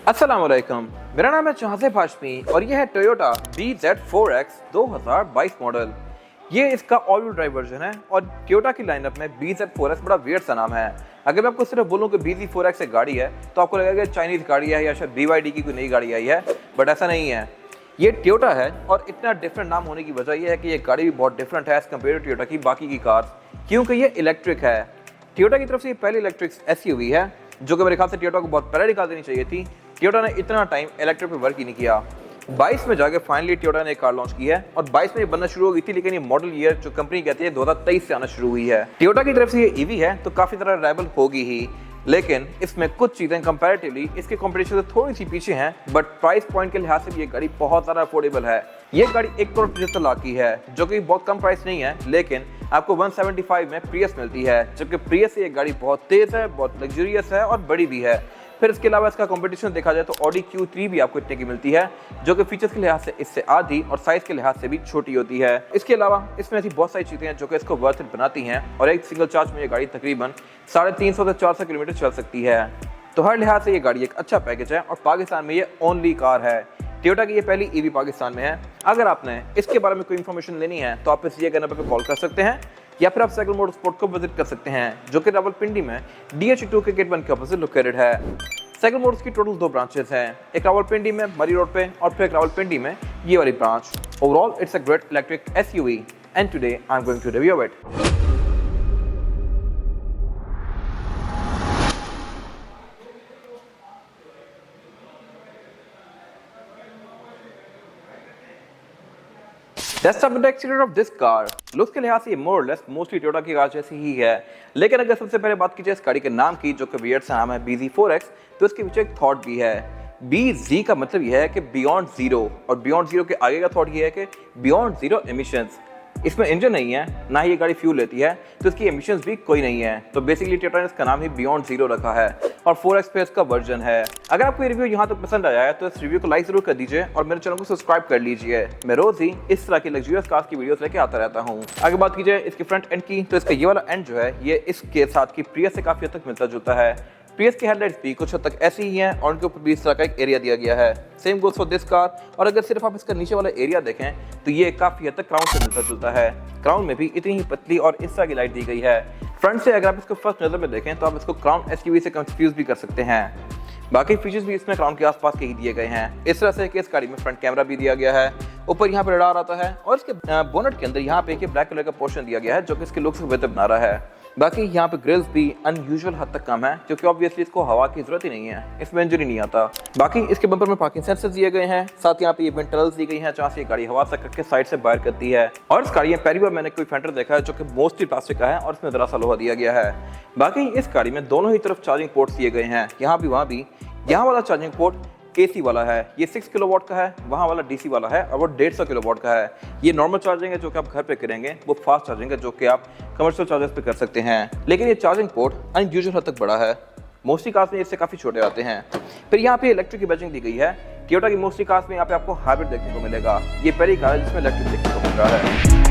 अस्सलामुअलैकुम, मेरा नाम है जहाज़ेब हाशमी और यह है टोयोटा BZ4X 2022 मॉडल। ये इसका ऑल व्हील ड्राइव वर्जन है और टोयोटा की लाइनअप में BZ4X बड़ा वियर्ड सा नाम है। अगर मैं आपको सिर्फ बोलूँ कि BZ4X एक गाड़ी है तो आपको लगेगा कि चाइनीज़ गाड़ी है या शायद BYD की कोई नई गाड़ी आई है, बट ऐसा नहीं है। ये टोयोटा है और इतना डिफरेंट नाम होने की वजह यह है कि ये गाड़ी भी बहुत डिफरेंट है एज़ कम्पेयर टू टोयोटा की बाकी की कार्स, क्योंकि ये इलेक्ट्रिक है। टोयोटा की तरफ से ये पहली इलेक्ट्रिक SUV है जो कि मेरे ख्याल से टोयोटा को बहुत पहले निकाल देनी चाहिए थी। टोयोटा ने इतना टाइम इलेक्ट्रिक पे वर्क ही नहीं किया। 22 में जाके फाइनली टोयोटा ने एक कार लॉन्च की है और 22 में ये बनना शुरू हो गई थी, लेकिन ये मॉडल ईयर जो कंपनी कहती है 2023 से आना शुरू हुई है। टोयोटा की तरफ से ये EV है तो काफी तरह रिलायबल होगी ही, लेकिन इसमें कुछ चीजें कंपैरेटिवली इसके कंपटीशन से थोड़ी सी पीछे हैं, बट प्राइस पॉइंट के लिहाज से भी ये गाड़ी बहुत ज़्यादा अफोर्डेबल है। ये गाड़ी 1,75,00,000 की है जो कि बहुत कम प्राइस नहीं है, लेकिन आपको 175 में प्रियस मिलती है, जबकि प्रियस से ये गाड़ी बहुत तेज है, बहुत लग्जरियस है और बड़ी भी है। फिर इसके अलावा इसका कंपटीशन देखा जाए तो Audi Q3 भी आपको इतने की मिलती है जो कि फीचर्स के लिहाज से इससे आधी और साइज के लिहाज से भी छोटी होती है। इसके अलावा इसमें ऐसी बहुत सारी चीज़ें हैं जो कि इसको वर्थ इट बनाती हैं और एक सिंगल चार्ज में ये गाड़ी तकरीबन 350 से 400 किलोमीटर चल सकती है। तो हर लिहाज से ये गाड़ी एक अच्छा पैकेज है और पाकिस्तान में ये ओनली कार है। टोयोटा की ये पहली EV पाकिस्तान में है। अगर आपने इसके बारे में कोई इन्फॉर्मेशन लेनी है तो आप इस नंबर पर कॉल कर सकते हैं या फिर आप साइकिल मोटरस्पोर्ट को विजिट कर सकते हैं जो कि रावलपिंडी में DH2 के गेट 1 के ऑपोजिट लोकेटेड है। साइकिल मोटर्स की टोटल 2 ब्रांचेस हैं, एक रावलपिंडी में मरी रोड पे और फिर एक रावलपिंडी में ये वाली branch. Overall it's a great electric SUV and today I am going to review it. Let's start with the exterior of this car. Looks के लिहाज से ये मोर लेस मोस्टली टोयोटा की कार जैसी ही है, लेकिन अगर सबसे पहले बात की जाए इस गाड़ी के नाम की जो कि वियर्ड सा नाम है BZ4X, तो इसके पीछे एक थॉट भी है। BZ का मतलब यह है कि बियॉन्ड जीरो, और बियॉन्ड जीरो के आगे का थॉट ये है कि बियॉन्ड जीरो एमिशंस। इसमें इंजन नहीं है, ना ही ये गाड़ी फ्यूल लेती है, तो इसकी एमिशंस भी कोई नहीं है। तो बेसिकली टोयोटा ने इसका नाम ही बियॉन्ड जीरो रखा है और 4X पे इसका वर्जन है। अगर आपको ये रिव्यू यहाँ तक पसंद आया है तो इस रिव्यू को लाइक जरूर कर दीजिए और मेरे चैनल को सब्सक्राइब कर लीजिए। मैं रोज ही इस तरह की लग्जरियस कार्स की वीडियोस लेके आता रहता हूँ। अगर बात की जाए इसके फ्रंट एंड की, तो इसका ये वाला एंड जो है ये इसके साथ की प्रियस से काफी हद तक मिलता जुलता है। प्रियस की हेडलाइट्स भी कुछ हद तक ऐसी ही हैं और उनके ऊपर भी इस तरह का एक एरिया दिया गया है। Same goes for this car. और अगर सिर्फ आप इसका नीचे वाला एरिया देखें तो ये काफी हद तक क्राउन से मिलता जुलता है। क्राउन में भी इतनी ही पतली और इस तरह की लाइट दी गई है। फ्रंट से अगर आप इसको फर्स्ट नजर में देखें तो आप इसको क्राउन SUV से कंफ्यूज भी कर सकते हैं। बाकी फीचर्स भी इसमें क्राउन के आसपास के ही दिए गए हैं, इस तरह से कि इस गाड़ी में फ्रंट कैमरा भी दिया गया है, ऊपर यहाँ पे रडार आता है और इसके बोनट के अंदर यहाँ पे एक ब्लैक कलर का पोर्शन दिया गया है जो कि इसके लुक्स को बेहतर बना रहा है। बाकी यहाँ पे ग्रिल्स भी अनयूजुअल हद तक कम है क्योंकि ऑब्वियसली इसको हवा की जरूरत ही नहीं है, इसमें इंजन ही नहीं आता। बाकी इसके बम्पर में पार्किंग सेंसर्स दिए गए हैं, साथ यहाँ पे ये विंड टनल्स दी गई हैं जहाँ से ये गाड़ी हवा से करके साइड से बाहर करती है। और इस गाड़ी में पहली बार मैंने कोई फेंडर देखा है जो कि मोस्टली प्लास्टिक का है और इसमें जरा सा लोहा दिया गया है। बाकी इस गाड़ी में दोनों ही तरफ चार्जिंग पोर्ट्स दिए गए हैं, यहाँ भी वहाँ भी। यहाँ वाला चार्जिंग पोर्ट AC वाला है, ये 6 किलोवाट का है, वहाँ वाला DC वाला है और वो 150 किलोवाट का है। ये नॉर्मल चार्जिंग है जो कि आप घर पे करेंगे, वो फास्ट चार्जिंग है जो कि आप कमर्शियल चार्जर्स पे कर सकते हैं। लेकिन ये चार्जिंग पोर्ट अनयूजुअल हद तक बड़ा है, मोस्टली कार्स में इससे काफ़ी छोटे आते हैं। फिर यहाँ पे इलेक्ट्रिक की बैजिंग दी गई है। टोयोटा की मोस्टली कार्स में यहाँ पे आपको हाइब्रिड देखने को मिलेगा, ये पहली कार है जिसमें इलेक्ट्रिक देखने को मिल रहा है।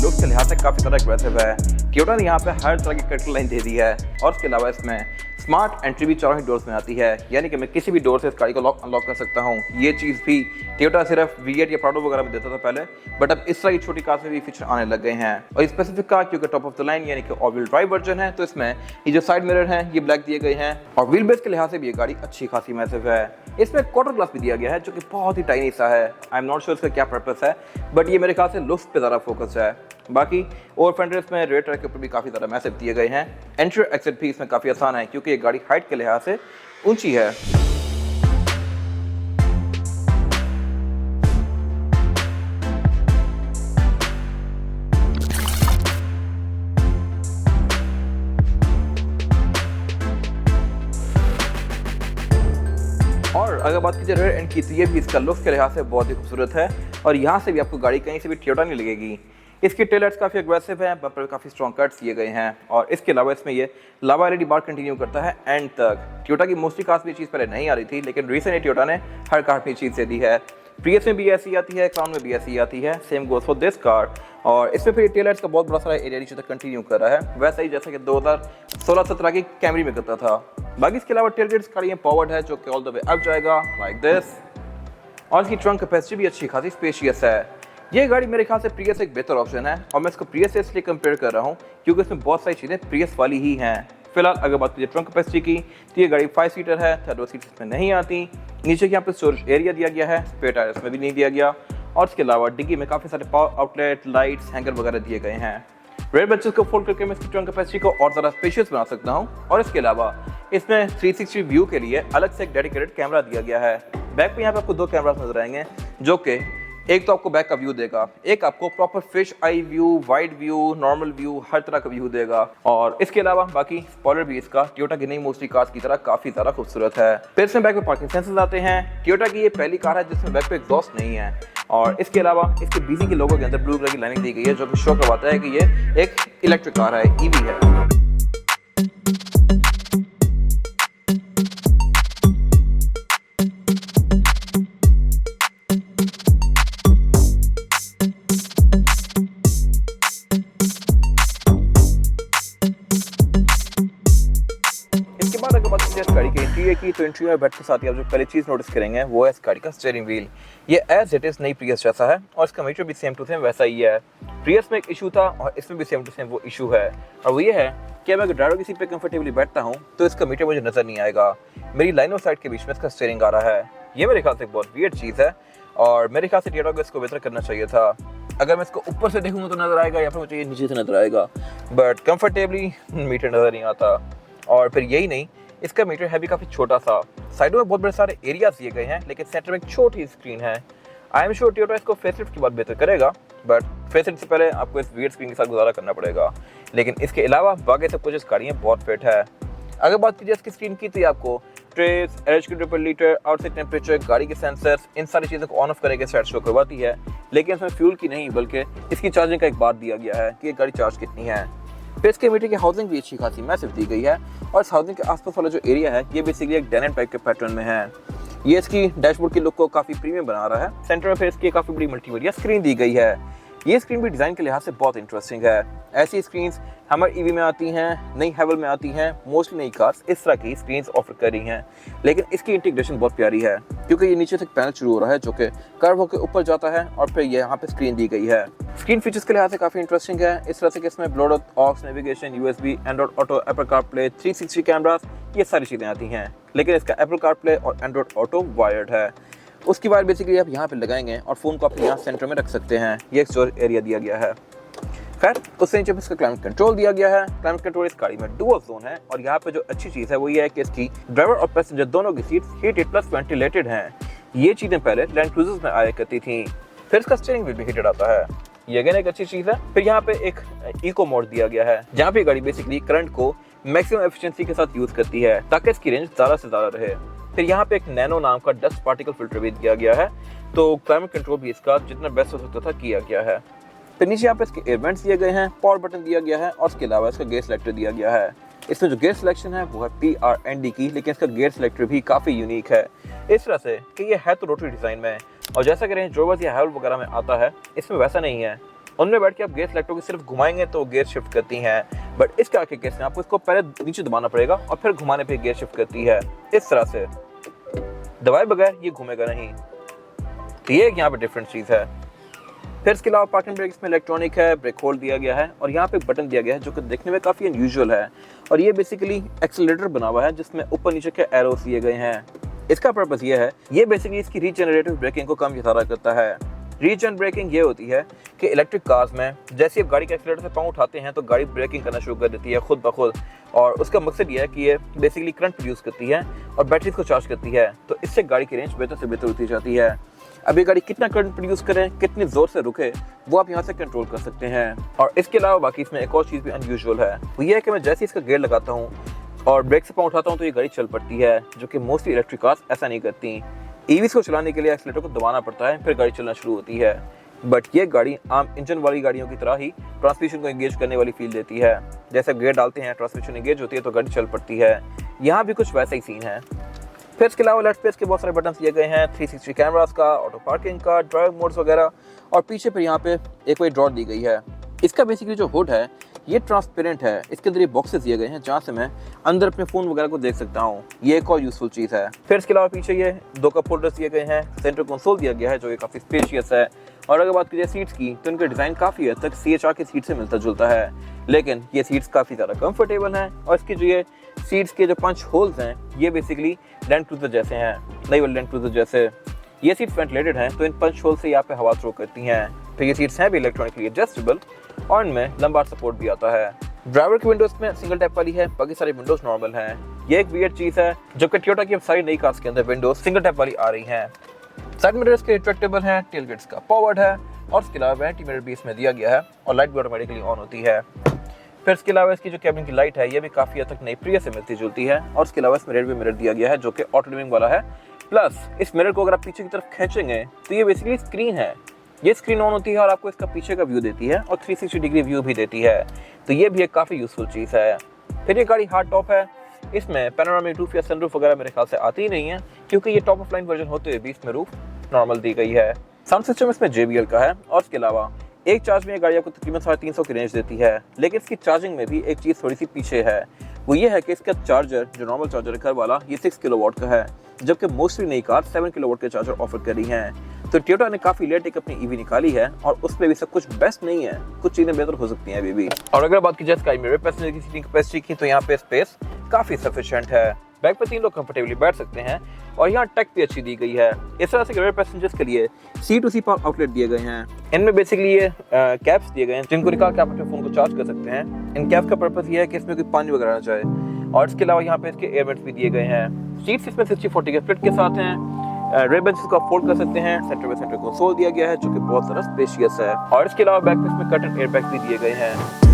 लुक्स के लिहाज से काफी तरह एग्रेसिव है। टोयोटा ने यहाँ पे हर तरह की कट लाइन दे दी है और इसके अलावा इसमें स्मार्ट एंट्री भी चारों ही डोर्स में आती है, यानी कि मैं किसी भी डोर से इस गाड़ी को अनलॉक कर सकता हूँ। ये चीज़ भी टोयोटा सिर्फ V8 या प्राडो वगैरह में देता था पहले, बट अब इस तरह की छोटी कार में भी फीचर आने लग गए हैं। और स्पेसिफिक कार क्योंकि टॉप ऑफ द लाइन यानी कि ऑल व्हील ड्राइव वर्जन है, तो इसमें ये जो साइड मिरर हैं ये ब्लैक दिए गए हैं और व्हील बेस के लिहाज से भी ये गाड़ी अच्छी खासी मैसिव है। इसमें क्वार्टर ग्लास भी दिया गया है जो कि बहुत ही टाइनी सा है। आई एम नॉट श्योर इसका क्या पर्पस है, बट ये मेरे ख्याल से लुक्स पे ज़्यादा फोकस है। बाकी ओवर फेंडर्स में रेयर ट्रैक के ऊपर भी काफ़ी ज़्यादा मैसिव दिए गए हैं। एंट्री एक्सिट भी इसमें काफ़ी आसान है क्योंकि ये गाड़ी हाइट के लिहाज से ऊंची है। और अगर बात कीजिए रेयर एंड की, तो ये भी इसका लुक के लिहाज से बहुत ही खूबसूरत है और यहाँ से भी आपको गाड़ी कहीं से भी टोयोटा नहीं लगेगी। इसकी टेल लाइट्स काफ़ी अग्रेसिव है, बम्पर काफ़ी स्ट्रॉन्ग कट्स दिए गए हैं और इसके अलावा इसमें ये लावा एलईडी बार कंटिन्यू करता है एंड तक। टोयोटा की मोस्टली कार्स में ये चीज़ पहले नहीं आ रही थी, लेकिन रिसेंटली टोयोटा ने हर कार में चीज़ दे दी है। प्रियस में भी ऐसी आती है, क्राउन में भी ऐसी आती है, same goes for this car. और इसमें फिर टेल लाइट्स का बहुत बड़ा सारा एरिया नीचे तक कंटिन्यू कर रहा है, वैसा ही जैसा कि 2016-17 की कैमरी में करता था। बाकी इसके अलावा टेल गेट्स गाड़ी पावर्ड है जो कि ऑल द वे अप जाएगा लाइक दिस, और इसकी ट्रंक कैपेसिटी भी अच्छी खासी स्पेशियस है। ये गाड़ी मेरे ख्याल से प्रियस एक बेहतर ऑप्शन है और मैं इसको प्रियस से इसलिए कंपेयर कर रहा हूँ क्योंकि इसमें बहुत सारी चीज़ें प्रियस वाली ही हैं। फिलहाल अगर बात करिए ट्रंक कैपेसिटी की तो ये गाड़ी 5 सीटर है, थर्ड 2 सीट्स इसमें नहीं आती। नीचे के यहाँ पे स्टोरेज एरिया दिया गया है, स्पेयर टायर इसमें भी नहीं दिया गया और इसके अलावा डिग्गी में काफ़ी सारे पावर आउटलेट, लाइट्स, हैंगर वगैरह दिए गए हैं। रेयर बच्चों को फोल्ड करके मैं इसकी ट्रंक कैपेसिटी को और ज़्यादा स्पेशियस बना सकता हूँ और इसके अलावा इसमें 360 व्यू के लिए अलग से एक डेडिकेटेड कैमरा दिया गया है। बैक पे यहाँ पे आपको 2 कैमरास नजर आएंगे जो कि एक तो आपको बैक का व्यू देगा, एक आपको proper fish eye view, wide view, normal view, हर तरह का व्यू देगा। और इसके अलावा बाकी स्पॉइलर भी इसका टोयोटा की नई मोस्टली कार्स की तरह काफी ज्यादा खूबसूरत है। फिर इसमें बैक में पार्किंग सेंसर्स आते हैं। टोयोटा की ये पहली कार है जिसमें बैक पे एग्जॉस्ट नहीं है और इसके अलावा इसके बीजी के लोगो के अंदर ब्लू कलर की लाइनिंग दी गई है जो कि शो करवाता है कि ये एक इलेक्ट्रिक कार है, ईवी है। गाड़ी के इंटीरियर की तो इंटीरियर बेड के साथ ही आप जो पहली चीज़ नोटिस करेंगे वो है इस गाड़ी का स्टीयरिंग व्हील। ये एज इट इज़ नई प्रियस जैसा है और इसका मीटर भी सेम टू सेम वैसा ही है। प्रियस में एक इशू था और इसमें भी सेम टू सेम वो इशू है और वो ये है कि मैं ड्राइवर की सीट पे कंफर्टेबली बैठता हूँ तो इसका मीटर मुझे नजर नहीं आएगा, मेरी लाइन ऑफ साइड के बीच में इसका स्टीयरिंग आ रहा है। ये मेरे ख्याल से एक बहुत वियर्ड चीज़ है और मेरे ख्याल से टोयोटा को इसको बेहतर करना चाहिए था। अगर मैं इसको ऊपर से देखूंगा तो नजर आएगा या फिर मुझे ये नीचे से नजर आएगा, बट कंफर्टेबली मीटर नजर नहीं आता। और फिर यही नहीं, इसका मीटर है भी काफ़ी छोटा सा, साइडों में बहुत बड़े सारे एरियाज दिए गए हैं लेकिन सेंटर में एक छोटी स्क्रीन है। आई एम श्योर टोयोटा इसको फेसलिफ्ट के बाद बेहतर करेगा, बट फेसलिफ्ट से पहले आपको इस वियर्ड स्क्रीन के साथ गुजारा करना पड़ेगा। लेकिन इसके अलावा बाकी सब कुछ इस गाड़ी में बहुत फिट है। अगर बात कीजिए इसकी स्क्रीन की तो आपको ट्रेस, एलएच की ट्रिपल लीटर, आउटसाइड टेम्परेचर, गाड़ी के सेंसर्स, इन सारी चीज़ों को ऑन ऑफ करके सेट शो करवाती है। लेकिन इसमें फ्यूल की नहीं बल्कि इसकी चार्जिंग का एक बार दिया गया है कि ये गाड़ी चार्ज कितनी है। फिर इसके मीटर की हाउसिंग भी अच्छी खासी मैसिव दी गई है और इस हाउसिंग के आसपास वाला जो एरिया है ये बेसिकली एक डेनिम टाइप के पैटर्न में है। ये इसकी डैशबोर्ड की लुक को काफ़ी प्रीमियम बना रहा है। सेंटर में फिर इसकी काफ़ी बड़ी मल्टीमीडिया स्क्रीन दी गई है। ये स्क्रीन भी डिज़ाइन के लिहाज से बहुत इंटरेस्टिंग है। ऐसी स्क्रीन्स हमर ईवी में आती हैं, नई हेवल में आती हैं, मोस्टली नई कार्स इस तरह की स्क्रीन्स ऑफर कर रही हैं। लेकिन इसकी इंटीग्रेशन बहुत प्यारी है क्योंकि ये नीचे से पैनल शुरू हो रहा है जो कि कर्व होकर ऊपर जाता है और फिर ये यहाँ पे स्क्रीन दी गई है। स्क्रीन फीचर्स के लिहाज से काफ़ी इंटरेस्टिंग है इस तरह से कि इसमें Bluetooth, aux, navigation, USB, Android auto, Apple CarPlay, 360 cameras, ये सारी चीज़ें आती हैं। लेकिन इसका एप्पल कारप्ले और एंड्रॉइड ऑटो वायर्ड है। उसकी वायर बेसिकली आप यहाँ पे लगाएंगे और फ़ोन को आप यहाँ सेंटर में रख सकते हैं। ये एक स्टोरेज एरिया दिया गया है। खैर उससे नीचे इसका क्लाइमेट कंट्रोल दिया गया है। क्लाइमेट कंट्रोल इस गाड़ी में डुअल जोन है और यहाँ पे जो अच्छी चीज़ है वो ये है कि इसकी ड्राइवर और पैसेंजर दोनों की सीट्स हीटेड प्लस वेंटिलेटेड हैं। ये चीज़ें पहले लैंड क्रूजर्स में आया करती थी। फिर इसका स्टीयरिंग व्हील भी हीटेड आता है, ये अगेन एक अच्छी चीज़ है। फिर यहाँ पे एक इको मोड दिया गया है जहाँ पे गाड़ी बेसिकली करंट को मैक्सिमम एफिशिएंसी के साथ यूज़ करती है ताकि इसकी रेंज ज़्यादा से ज़्यादा रहे। फिर यहाँ पे एक नैनो नाम का डस्ट पार्टिकल फिल्टर भी दिया गया है, तो क्लाइमेट कंट्रोल भी इसका जितना बेस्ट हो सकता था किया गया है। फिर नीचे यहाँ पे इसके एयर वेंट्स दिए गए हैं, पावर बटन दिया गया है और इसके अलावा इसका गेयर सिलेक्टर दिया गया है। इसमें जो गेयर सिलेक्शन है वो है PRND की, लेकिन इसका गेयर सिलेक्टर भी काफ़ी यूनिक है इस तरह से कि ये है तो रोटरी डिज़ाइन में और जैसा कि रेंज रोवर्स या हेवल वगैरह में आता है इसमें वैसा नहीं है। उनमें बैठ के आप गेयर सिलेक्टर को सिर्फ घुमाएंगे तो गेयर शिफ्ट करती हैं, बट इसके आगे केस में आपको इसको पहले नीचे दबाना पड़ेगा और फिर घुमाने पे गियर शिफ्ट करती है। इस तरह से दबाए बगैर ये घूमेगा नहीं, तो ये यहाँ पे डिफरेंट चीज़ है। फिर इसके अलावा पार्किंग ब्रेक इसमें इलेक्ट्रॉनिक है, ब्रेक होल्ड दिया गया है और यहाँ पे बटन दिया गया है जो कि देखने में काफ़ी अनयूजुअल है और ये बेसिकली एक्सीलरेटर बना हुआ है जिसमें ऊपर नीचे के एरोस दिए गए हैं। इसका पर्पस ये है, ये बेसिकली इसकी रीजनरेटिव ब्रेकिंग को कम इशारा करता है। रीजन ब्रेकिंग ये होती है कि इलेक्ट्रिक कार्स में जैसे आप गाड़ी के एक्सीलरेटर से पाँव उठाते हैं तो गाड़ी ब्रेकिंग करना शुरू कर देती है खुद ब खुद, और उसका मकसद ये है कि ये बेसिकली करंट प्रोड्यूस करती है और बैटरीज को चार्ज करती है, तो इससे गाड़ी की रेंज बेहतर से बेहतर होती जाती है। अब ये गाड़ी कितना करंट प्रोड्यूस करे, कितने ज़ोर से रुके, वो आप यहाँ से कंट्रोल कर सकते हैं। और इसके अलावा बाकी इसमें एक और चीज़ भी अनयूजुअल है, वो ये है कि मैं जैसे इसका गेयर लगाता हूँ और ब्रेक से पाँव उठाता हूँ तो ये गाड़ी चल पड़ती है, जो कि मोस्टली इलेक्ट्रिक कार्स ऐसा नहीं करती। ईवीज़ को चलाने के लिए एक्सीलरेटर को दबाना पड़ता है, फिर गाड़ी चलना शुरू होती है। बट ये गाड़ी आम इंजन वाली गाड़ियों की तरह ही ट्रांसमिशन को एंगेज करने वाली फील देती है। जैसे गियर डालते हैं, ट्रांसमिशन एंगेज होती है तो गाड़ी चल पड़ती है। यहाँ भी कुछ वैसा ही सीन है। फिर इसके अलावा लेफ्ट पे इसके बहुत सारे बटन दिए गए हैं, 360 कैमरास का, ऑटो पार्किंग का, ड्राइव मोड्स वगैरह, और पीछे पर यहाँ पे एक कोई ड्रॉर दी गई है। इसका बेसिकली जो हुड है ये ट्रांसपेरेंट है। इसके अंदर ये बॉक्सेस दिए गए हैं जहाँ से मैं अंदर अपने फ़ोन वगैरह को देख सकता हूँ। ये एक और यूजफुल चीज़ है। फिर इसके अलावा पीछे ये 2 कप होल्डर्स दिए गए हैं, सेंटर कंसोल दिया गया है जो ये काफ़ी स्पेशियस है। और अगर बात की जाए सीट्स की तो इनका डिज़ाइन काफ़ी हद तक CHR की सीट से मिलता जुलता है, लेकिन ये सीट्स काफ़ी ज़्यादा कंफर्टेबल हैं। और इसकी जो ये सीट्स के जो पंच होल्स हैं ये बेसिकली लैंड क्रूजर जैसे हैं, नई वाली लैंड क्रूजर जैसे। ये सीट्स वेंटिलेटेड हैं तो इन पंच होल से यहाँ पे हवा थ्रो करती हैं। तो ये सीट्स हैं भी इलेक्ट्रॉनिकली एडजस्टेबल और इनमें लंबार सपोर्ट भी आता है। ड्राइवर की विंडोज में सिंगल टैप वाली है, बाकी सारी विंडोज नॉर्मल हैं। ये एक वियर्ड चीज़ है जबकि टोयोटा की अब सारी नई कार्स के अंदर विंडोज सिंगल टैप वाली आ रही हैं। साइड मिरर्स के रिट्रैक्टेबल हैं, टेल गेट्स का पावर्ड है और इसके अलावा एंटी मिरर भी इसमें दिया गया है और लाइट भी ऑटोमेटिकली ऑन होती है। फिर इसके अलावा इसकी जो कैबिन की लाइट है ये भी काफ़ी हद तक नई प्रिया से मिलती जुलती है और इसके अलावा इसमें रेड मिरर दिया गया है जो कि ऑटो डिमिंग वाला है। प्लस इस मिरर को अगर आप पीछे की तरफ खींचेंगे तो ये बेसिकली स्क्रीन है। ये स्क्रीन ऑन होती है और आपको इसका पीछे का व्यू देती है और 360 डिग्री व्यू भी देती है। तो ये भी एक काफ़ी यूजफुल चीज़ है। फिर ये गाड़ी हार्ड टॉप है। इसमें पैनोरामिक रूफ या सनरूफ वगैरह मेरे ख्याल से आती ही नहीं है क्योंकि ये टॉप ऑफ लाइन वर्जन होते हुए भी इसमें रूफ नॉर्मल दी गई है। साउंड सिस्टम इसमें JBL का है और इसके अलावा एक चार्ज में ये गाड़ी आपको तकरीबन 350 की रेंज देती है। लेकिन इसकी चार्जिंग में भी एक चीज़ थोड़ी सी पीछे है, वो ये है कि इसका चार्जर जो नॉर्मल चार्जर है घर वाला ये 6 किलोवाट का है, जबकि मोस्टली नई कार 7 किलोवाट के चार्जर ऑफर कर रही हैं। तो टोयोटा ने काफ़ी लेट एक अपनी EV निकाली है और उसमें भी सब कुछ बेस्ट नहीं है, कुछ चीज़ें बेहतर हो सकती हैं अभी भी। और अगर बात की जाए स्काई मिरर पैसेंजर की सीटिंग कैपेसिटी की तो यहाँ पे स्पेस काफ़ी सफिशिएंट है। बैक पे 3 लोग कंफर्टेबली बैठ सकते हैं और यहाँ टेक भी अच्छी दी गई है। इस तरह से रियर पैसेंजर्स के लिए C2C पावर आउटलेट दिए गए हैं। इनमें बेसिकली ये कैप्स दिए गए हैं जिनको निकाल के आप अपने फ़ोन को चार्ज कर सकते हैं। इन कैप्स का पर्पस ये है कि इसमें कोई पानी वगैरह ना जाए। और इसके अलावा यहाँ पे इसके एयरवेंट्स भी दिए गए हैं। सीट्स इसमें 60-40 के स्प्लिट के साथ हैं। रेड बेंचेस को आप फोल्ड कर सकते हैं। सेंटर में सेंटर कंसोल दिया गया है जो कि बहुत ज़्यादा स्पेशियस है। और इसके अलावा बैक में इसमें कर्टन एयरबैग भी दिए गए हैं।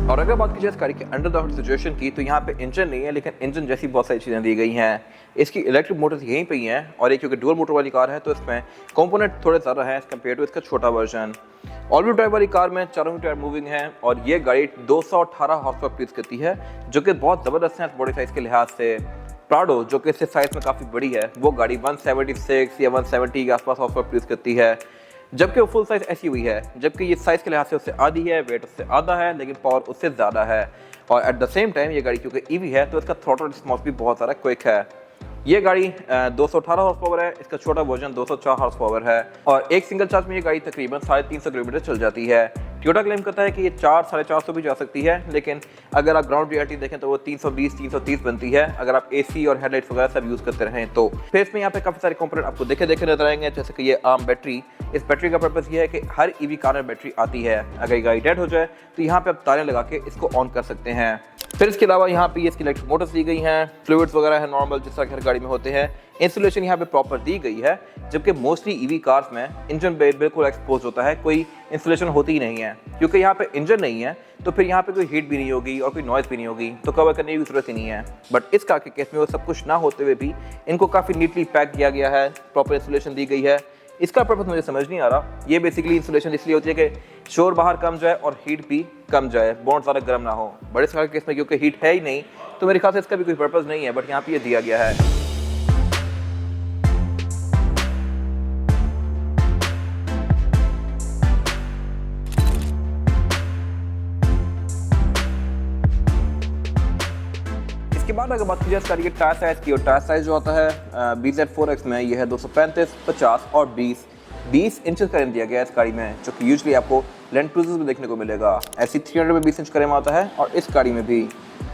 और अगर बात की जाए इस गाड़ी के अंडर द हुड सिचुएशन की तो यहाँ पे इंजन नहीं है, लेकिन इंजन जैसी बहुत सारी चीज़ें दी गई हैं। इसकी इलेक्ट्रिक मोटर्स यहीं पे ही हैं और ये क्योंकि डुअल मोटर वाली कार है तो इसमें कंपोनेंट थोड़े ज़्यादा हैं एज कम्पेयर टू इसका छोटा वर्जन। ऑल व्हील ड्राइव वाली कार में चारों टायर मूविंग है और ये गाड़ी 218 हॉर्स पावर प्रोड्यूस करती है जो कि बहुत ज़बरदस्त है बॉडी साइज़ के लिहाज से। प्राडो जो कि इससे साइज़ में काफ़ी बड़ी है वो गाड़ी 176 या 170 के आसपास हॉर्स पावर प्रोड्यूस करती है, जबकि वो फुल साइज SUV है। जबकि ये साइज़ के लिहाज से उससे आधी है, वेट उससे आधा है, लेकिन पावर उससे ज़्यादा है। और एट द सेम टाइम ये गाड़ी क्योंकि EV है तो इसका थ्रॉटल रिस्पॉन्स भी बहुत ज़्यादा क्विक है। ये गाड़ी 218 हॉर्स पावर है, इसका छोटा वर्जन 204 हॉर्स पावर है और एक सिंगल चार्ज में ये गाड़ी तकरीबन 350 किलोमीटर चल जाती है। टोयोटा क्लेम करता है कि ये 400-450 भी जा सकती है, लेकिन अगर आप ग्राउंड रियलिटी देखें तो वो 320-330 बनती है अगर आप AC और हेडलाइट्स वगैरह सब यूज़ करते रहें तो। फिर इसमें यहाँ पे काफ़ी सारे कंपोनेंट आपको देखे नजर आएंगे, जैसे कि ये आर्म बैटरी। इस बैटरी का पर्पस ये है कि हर EV कार में बैटरी आती है, अगर ये गाड़ी डेड हो जाए तो यहाँ पे आप तारें लगा के इसको ऑन कर सकते हैं। फिर इसके अलावा यहाँ पे इसकी इलेक्ट्रिक मोटर्स दी गई हैं, फ्लूइड्स वगैरह है नॉर्मल जिस तरह हर गाड़ी में होते हैं। इंसुलेशन यहाँ पे प्रॉपर दी गई है, जबकि मोस्टली EV कार्स में इंजन बिल्कुल एक्सपोज होता है, कोई इंसुलेशन होती ही नहीं है। क्योंकि यहाँ पे इंजन नहीं है तो फिर यहाँ पे कोई हीट भी नहीं होगी और कोई नॉइज़ भी नहीं होगी, तो कवर करने की जरूरत ही नहीं है। बट इस कार के केस में वो सब कुछ ना होते हुए भी इनको काफ़ी नीटली पैक किया गया है, प्रॉपर इंसुलेशन दी गई है। इसका पर्पस मुझे समझ नहीं आ रहा। ये बेसिकली इंसुलेशन इसलिए होती है कि शोर बाहर कम जाए और हीट भी कम जाए, बहुत ज़्यादा गर्म ना हो। बड़े इस कार के केस में क्योंकि हीट है ही नहीं तो मेरे ख्याल से इसका भी कोई पर्पस नहीं है, बट यहाँ पे ये दिया गया है। इसके बाद अगर बात की जाए इस गाड़ी के टायर साइज़ की, और टायर साइज़ जो आता है BZ4X में ये है 235, 50 और 20 इंच का रिम दिया गया है इस गाड़ी में, जो कि यूजुअली आपको लैंड क्रूजर्स में देखने को मिलेगा। ऐसी 300 में 20 इंच का रिम आता है और इस गाड़ी में भी।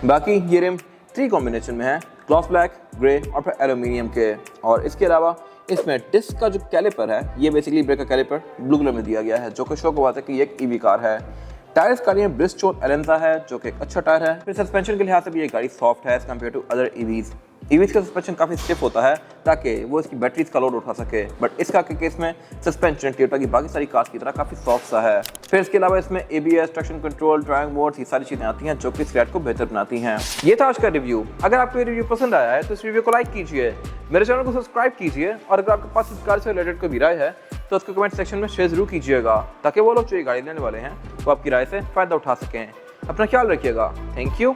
बाकी ये रिम 3 कॉम्बिनेशन में है, ग्लॉस ब्लैक, ग्रे और फिर एल्यूमिनियम के। और इसके अलावा इसमें डिस्क का जो कैलिपर है ये बेसिकली ब्रेक का कैलिपर ब्लू कलर में दिया गया है, जो कि शो को बात है कि ये एक EV कार है। टायर गाड़ी में ब्रिजस्टोन एलेंजा है जो कि एक अच्छा टायर है। फिर सस्पेंशन के लिहाज से भी ये गाड़ी सॉफ्ट है as compare to other EVs। EVs का सस्पेंशन काफ़ी स्टिफ होता है ताकि वो इसकी बैटरीज का लोड उठा सके, बट इसका के केस में सस्पेंशन टोयोटा की बाकी सारी कार्स की तरह काफ़ी सॉफ्ट सा है। फिर इसके अलावा इसमें ABS, traction control, driving modes, ये सारी चीज़ें आती हैं जो कि इस राइड को बेहतर बनाती हैं। ये था आज का रिव्यू। अगर आपको ये रिव्यू पसंद आया है तो इस रिव्यू को लाइक कीजिए, मेरे चैनल को सब्सक्राइब कीजिए, और अगर आपके पास इस कार से रिलेटेड कोई भी राय है तो उसको कमेंट सेक्शन में शेयर जरूर कीजिएगा, ताकि वो लोग जो ये गाड़ी लेने वाले हैं वो आपकी राय से फ़ायदा उठा सकें। अपना ख्याल रखिएगा। Thank you.